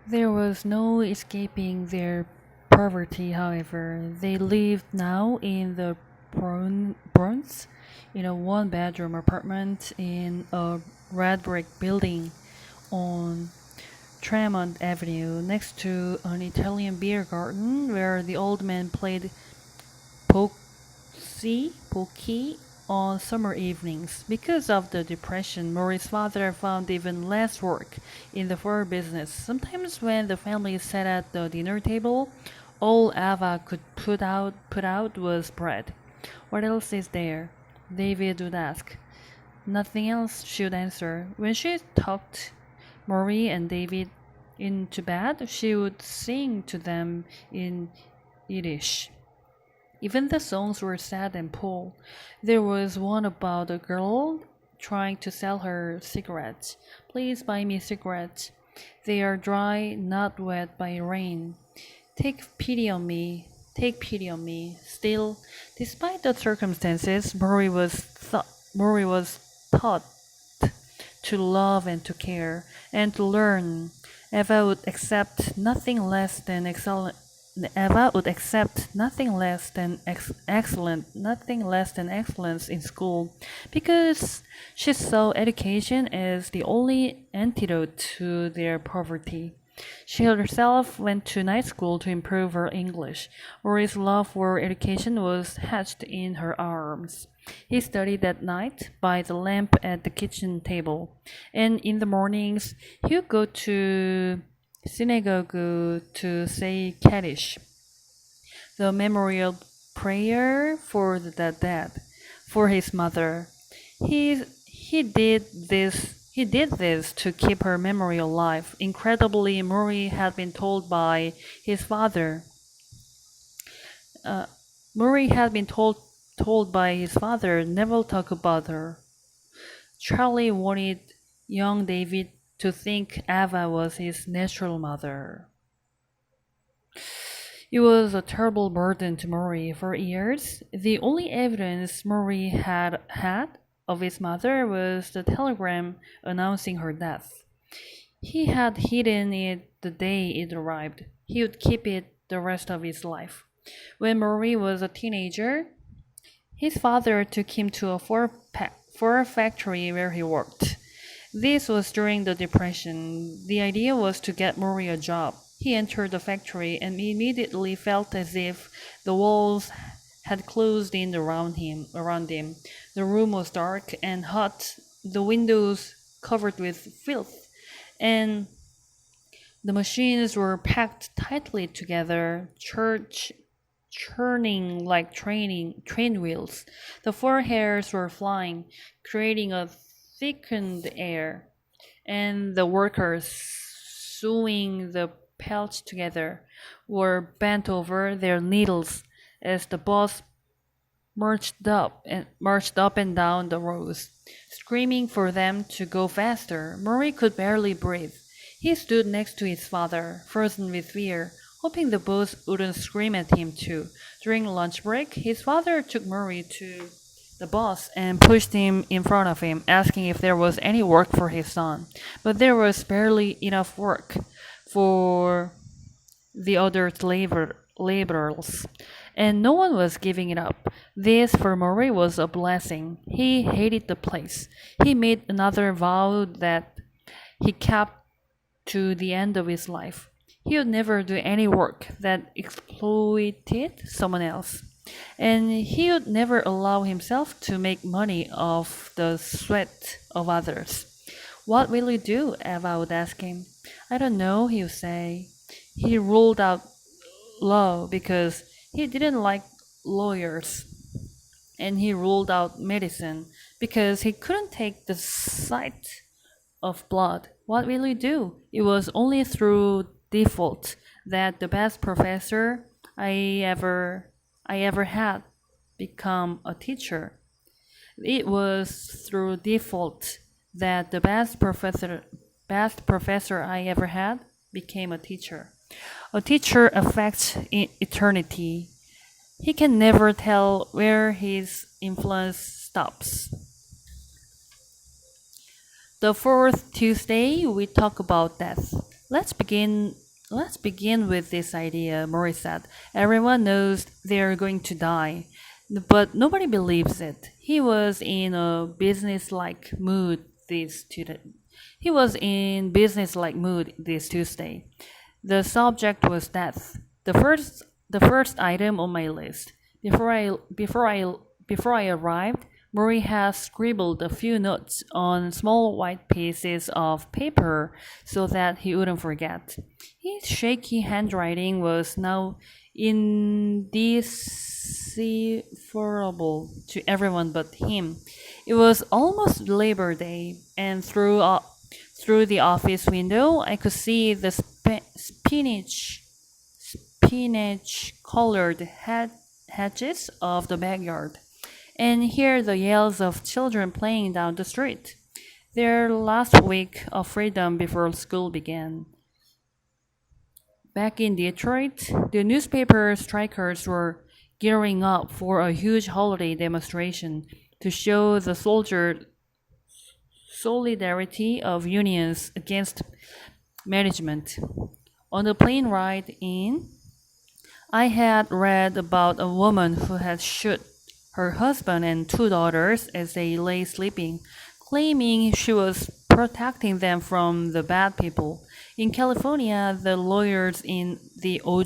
There was no escaping their poverty, however. They lived now in the Bronx, in a one bedroom apartment in a red brick building on Tremont Avenue, next to an Italian beer garden where the old man played pokey on summer evenings. Because of the depression, Murray's father found even less work in the fur business. Sometimes when the family sat at the dinner table, all Ava could put out was bread. What else is there? David would ask. Nothing else, she'd answer. When she tucked Murray and David into bed, she would sing to them in Yiddish. Even the songs were sad and poor. There was one about a girl trying to sell her cigarettes. Please buy me cigarettes. They are dry, not wet by rain. Take pity on me. Take pity on me. Still, despite the circumstances, Murray was taught to love and to care and to learn. Eva would accept nothing less than excellent. Eva would accept nothing less than nothing less than excellence in school, because she saw education as the only antidote to their poverty. She herself went to night school to improve her English. Rory's love for education was hatched in her arms. He studied at night by the lamp at the kitchen table, and in the mornings he would go to synagogue to say Kaddish, the memorial prayer for the dead, for his mother. He did this to keep her memory alive. Incredibly, Murray had been told by his father. Uh, Murray had been told by his father never talk about her. Charlie wanted young David to think Ava was his natural mother. It was a terrible burden to Murray. For years, the only evidence Murray had of his mother was the telegram announcing her death. He had hidden it the day it arrived. He would keep it the rest of his life. When Murray was a teenager, his father took him to a fur factory where he worked. This was during the Depression. The idea was to get Murray a job. He entered the factory and immediately felt as if the walls had closed in around him. The room was dark and hot, the windows covered with filth, and the machines were packed tightly together, churning like train wheels. The fur hairs were flying, creating a thickened air, and the workers, sewing the pelts together, were bent over their needles as the boss marched up and down the rows, screaming for them to go faster. Murray could barely breathe. He stood next to his father, frozen with fear, hoping the boss wouldn't scream at him too. During lunch break, his father took Murray to the boss and pushed him in front of him, asking if there was any work for his son. But there was barely enough work for the other laborers, and no one was giving it up. This for Murray was a blessing. He hated the place. He made another vow that he kept to the end of his life. He would never do any work that exploited someone else. And he would never allow himself to make money off the sweat of others. What will you do? Eva would ask him. I don't know, he would say. He ruled out law because he didn't like lawyers, and he ruled out medicine because he couldn't take the sight of blood. What will you do? It was only through default that the best professor I ever had become a teacher. It was through default that the best professor I ever had became a teacher. A teacher affects eternity. He can never tell where his influence stops. The fourth Tuesday, we talk about death. Let's begin. Let's begin with this idea, Murray said. Everyone knows they're going to die, but nobody believes it. He was in a business-like mood this Tuesday. He was in business-like mood this Tuesday. The subject was death. The first item on my list. Before I arrived, Murray had scribbled a few notes on small white pieces of paper so that he wouldn't forget. His shaky handwriting was now indecipherable to everyone but him. It was almost Labor Day, and through the office window, I could see the spinach colored hedges of the backyard and hear the yells of children playing down the street. Their last week of freedom before school began. Back in Detroit, the newspaper strikers were gearing up for a huge holiday demonstration to show the soldier solidarity of unions against management. On the plane ride in, I had read about a woman who had shot her husband and two daughters as they lay sleeping, claiming she was protecting them from the bad people. In California, the lawyers in the trial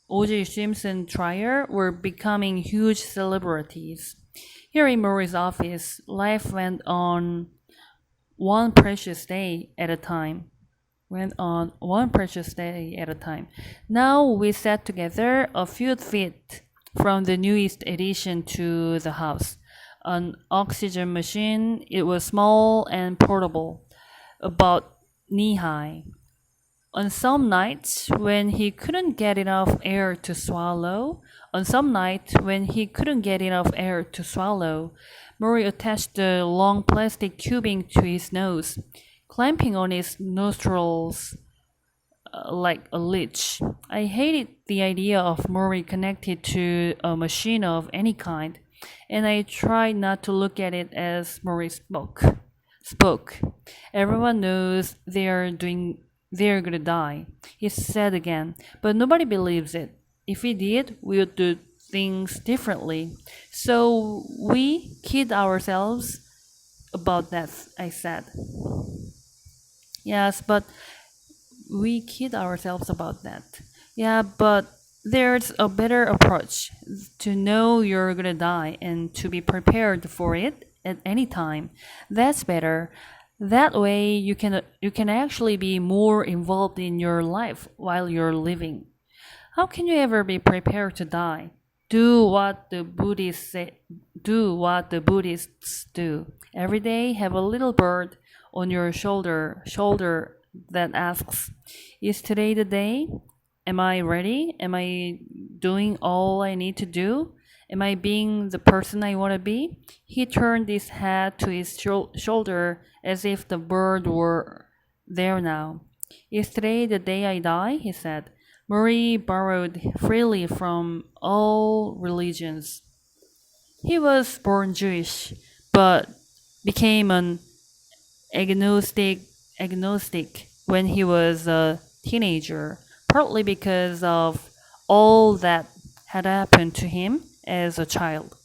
O.J. Simpson trial were becoming huge celebrities. Here in Murray's office, life went on one precious day at a time. Went on one precious day at a time. Now we sat together a few feet from the newest addition to the house. An oxygen machine. It was small and portable, about knee high. On some nights when he couldn't get enough air to swallow, Murray attached the long plastic tubing to his nose, clamping on his nostrils like a leech. I hated the idea of Murray connected to a machine of any kind, and I tried not to look at it as Murray spoke. Everyone knows they're gonna die, he said again, but nobody believes it. If we did, we would do things differently. So we kid ourselves about that, I said. Yes, but we kid ourselves about that. Yeah, but there's a better approach to know you're gonna die and to be prepared for it at any time. That's better. That way you can actually be more involved in your life while you're living. How can you ever be prepared to die? Do what the Buddhists say, do what the Buddhists do. Every day have a little bird on your shoulder that asks, is today the day? Am I ready? Am I doing all I need to do? Am I being the person I want to be? He turned his head to his shoulder as if the bird were there now. Is today the day I die? He said. Murray borrowed freely from all religions. He was born Jewish, but became an agnostic when he was a teenager, partly because of all that had happened to him as a child.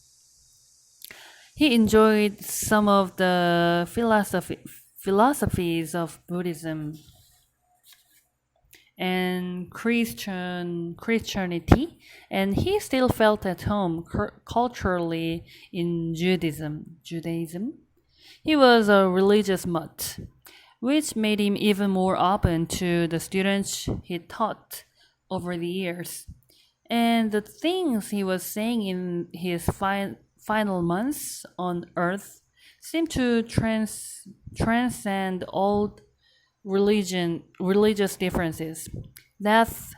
He enjoyed some of the philosophies of Buddhism and Christianity, and he still felt at home culturally in Judaism. He was a religious mutt, which made him even more open to the students he taught over the years. And the things he was saying in his final months on earth seemed to transcend all religious differences. Death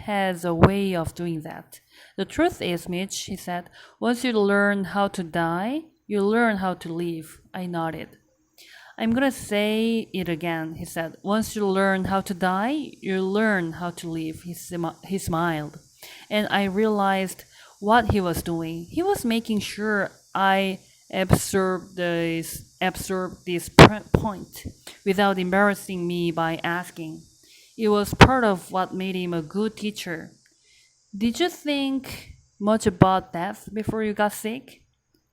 has a way of doing that. The truth is, Mitch, he said, once you learn how to die, you learn how to live. I nodded. I'm gonna say it again, he said. Once you learn how to die, you learn how to live. He smiled. And I realized what he was doing. He was making sure I absorbed absorb this point without embarrassing me by asking. It was part of what made him a good teacher. Did you think much about death before you got sick?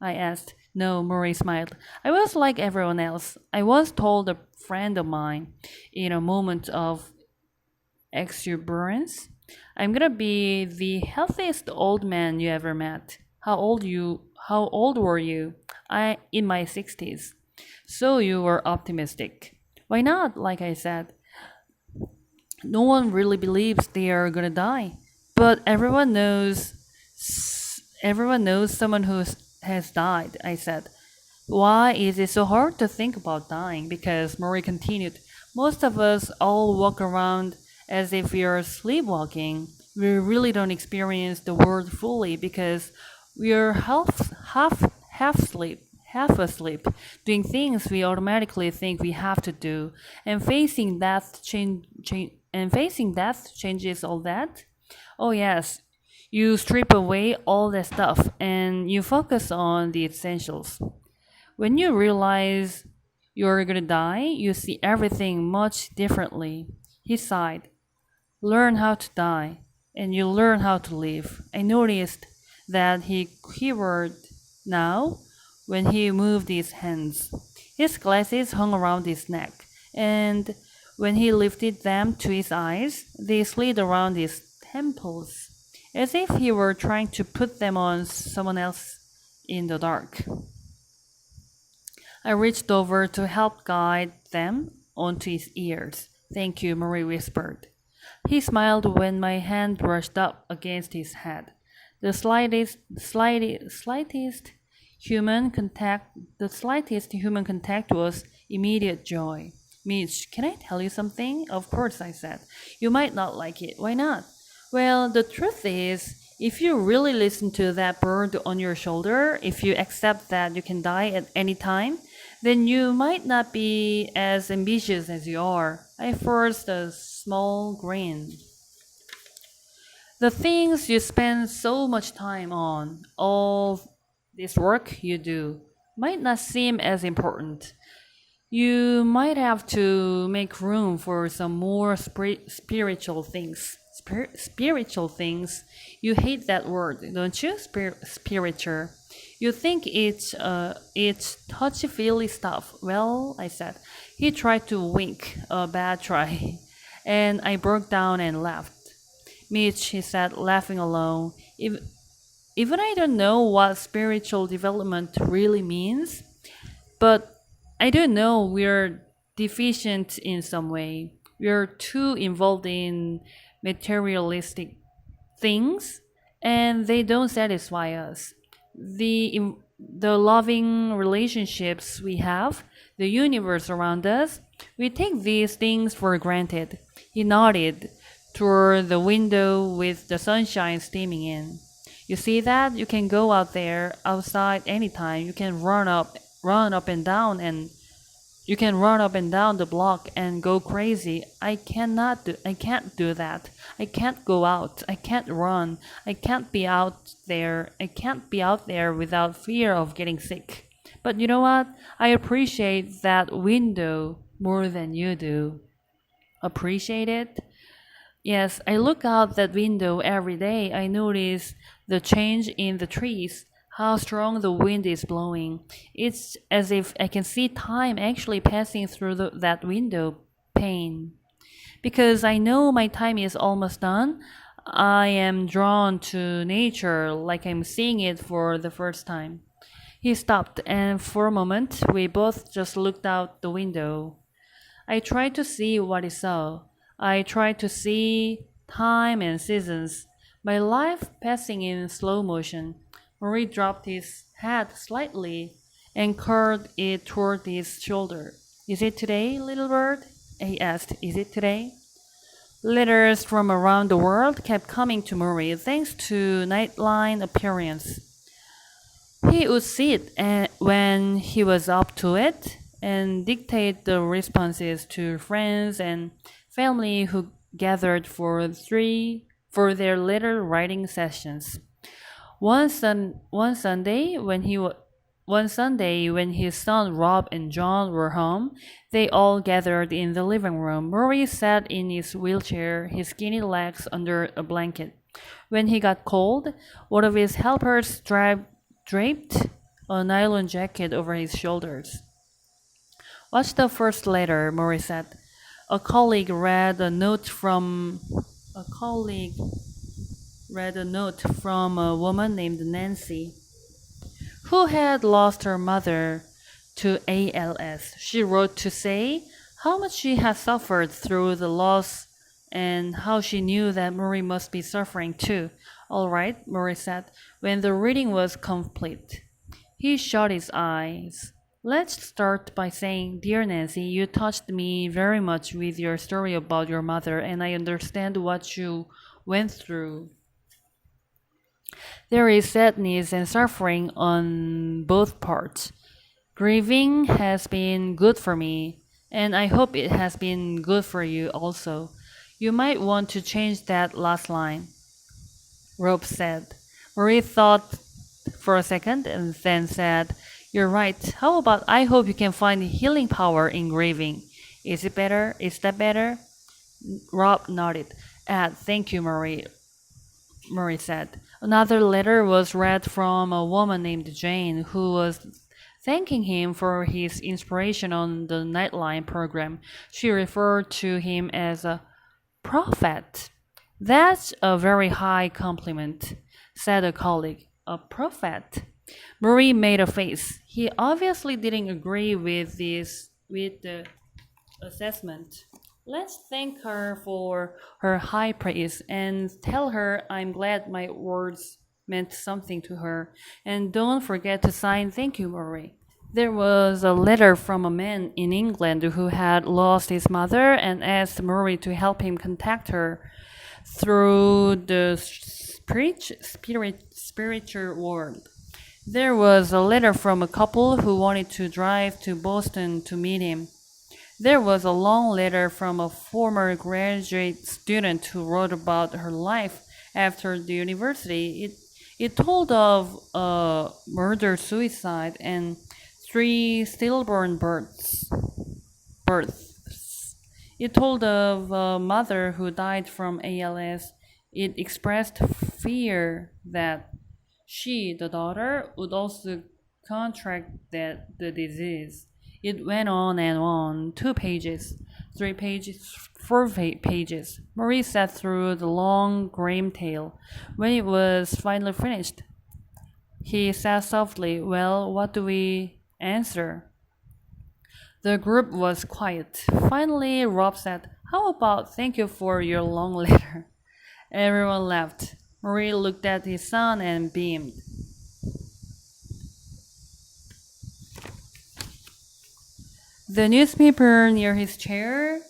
I asked. No, Murray smiled. I was like everyone else. I once told a friend of mine in a moment of exuberance, I'm gonna be the healthiest old man you ever met. How old were you? I in my 60s. So you were optimistic. Why not? Like I said, no one really believes they are gonna die. But everyone knows someone who has died, I said. Why is it so hard to think about dying? Because Murray continued, most of us all walk around as if we are sleepwalking. We really don't experience the world fully because we are half asleep, doing things we automatically think we have to do, and facing death changes all that. Oh yes, you strip away all that stuff and you focus on the essentials. When you realize you're gonna die, you see everything much differently. He sighed. Learn how to die, and you learn how to live. I noticed that he quivered now when he moved his hands. His glasses hung around his neck, and when he lifted them to his eyes, they slid around his temples, as if he were trying to put them on someone else in the dark. I reached over to help guide them onto his ears. Thank you, Marie whispered. He smiled when my hand brushed up against his head. The slightest human contact was immediate joy. Mitch, can I tell you something? Of course, I said. You might not like it. Why not? Well, the truth is, if you really listen to that bird on your shoulder, if you accept that you can die at any time, then you might not be as ambitious as you are. I forced a small grin. The things you spend so much time on, all this work you do, might not seem as important. You might have to make room for some more spiritual things. Spiritual things. You hate that word, don't you? Spiritual. You think it's touchy feely stuff. Well, I said. He tried to wink, a bad try, and I broke down and laughed. Mitch, he said, laughing alone. Even I don't know what spiritual development really means, but I do know we're deficient in some way. We're too involved in materialistic things, and they don't satisfy us. The loving relationships we have, the universe around us, we take these things for granted. He nodded toward the window with the sunshine streaming in. You see that? You can go out there outside anytime. Run up and down and you can run up and down the block and go crazy. I can't do that. I can't go out. I can't run. I can't be out there. I can't be out there without fear of getting sick. But you know what? I appreciate that window more than you do. Appreciate it? Yes, I look out that window every day. I notice the change in the trees, how strong the wind is blowing. It's as if I can see time actually passing through that window pane. Because I know my time is almost done, I am drawn to nature like I'm seeing it for the first time. He stopped, and for a moment, we both just looked out the window. I tried to see what he saw. I tried to see time and seasons, my life passing in slow motion. Marie dropped his head slightly and curled it toward his shoulder. Is it today, little bird? He asked. Is it today? Letters from around the world kept coming to Murray thanks to Nightline appearance. He would sit when he was up to it and dictate the responses to friends and family who gathered for their letter writing sessions. One Sunday, when One Sunday, when his son Rob and John were home, they all gathered in the living room. Murray sat in his wheelchair, his skinny legs under a blanket. When he got cold, one of his helpers draped a nylon jacket over his shoulders. What's the first letter? Murray said. A colleague read a note from a colleague read a note from a woman named Nancy, who had lost her mother to ALS. She wrote to say how much she had suffered through the loss and how she knew that Murray must be suffering too. All right, Murray said, when the reading was complete. He shut his eyes. Let's start by saying, Dear Nancy, you touched me very much with your story about your mother, and I understand what you went through. There is sadness and suffering on both parts. Grieving has been good for me, and I hope it has been good for you also. You might want to change that last line, Rob said. Marie thought for a second and then said, You're right. How about I hope you can find healing power in grieving? Is it better? Is that better? Rob nodded. Thank you, Marie. Murray said. Another letter was read from a woman named Jane who was thanking him for his inspiration on the Nightline program. She referred to him as a prophet. That's a very high compliment, said a colleague. A prophet. Murray made a face. He obviously didn't agree with the assessment. Let's thank her for her high praise and tell her I'm glad my words meant something to her. And don't forget to sign thank you, Murray. There was a letter from a man in England who had lost his mother and asked Murray to help him contact her through the spiritual world. There was a letter from a couple who wanted to drive to Boston to meet him. There was a long letter from a former graduate student who wrote about her life after the university. It told of a murder suicide and three stillborn births. It told of a mother who died from ALS. It expressed fear that she, the daughter, would also contract the disease. It went on and on. 2 pages, 3 pages, 4 pages. Marie sat through the long grim tale. When it was finally finished, he said softly, Well, what do we answer? The group was quiet. Finally, Rob said, How about thank you for your long letter? Everyone laughed. Marie looked at his son and beamed. The newspaper near his chair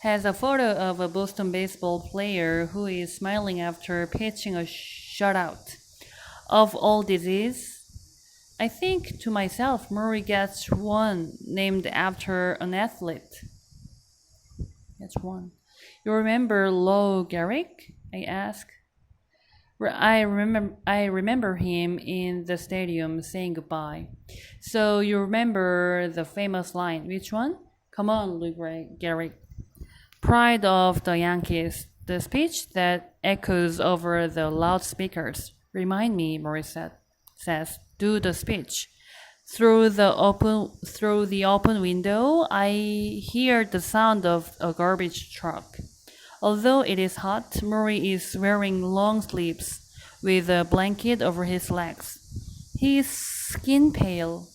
has a photo of a Boston baseball player who is smiling after pitching a shutout. Of all disease, I think to myself, Murray gets one named after an athlete. That's one. You remember Lou Gehrig? I asked. I remember him in the stadium saying goodbye. So you remember the famous line? Which one? Come on, Lou Gehrig. Pride of the Yankees. The speech that echoes over the loudspeakers. Remind me, says. Do the speech. Through the open window, I hear the sound of a garbage truck. Although it is hot, Murray is wearing long sleeves with a blanket over his legs. His skin pale.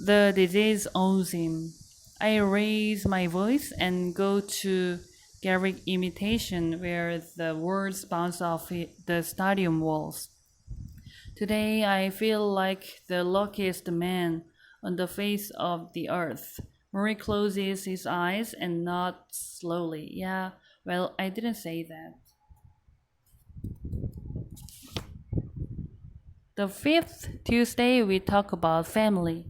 The disease owns him. I raise my voice and go to Garrick imitation where the words bounce off the stadium walls. Today I feel like the luckiest man on the face of the earth. Murray closes his eyes and nods slowly. Yeah, well, I didn't say that. The fifth Tuesday we talk about family.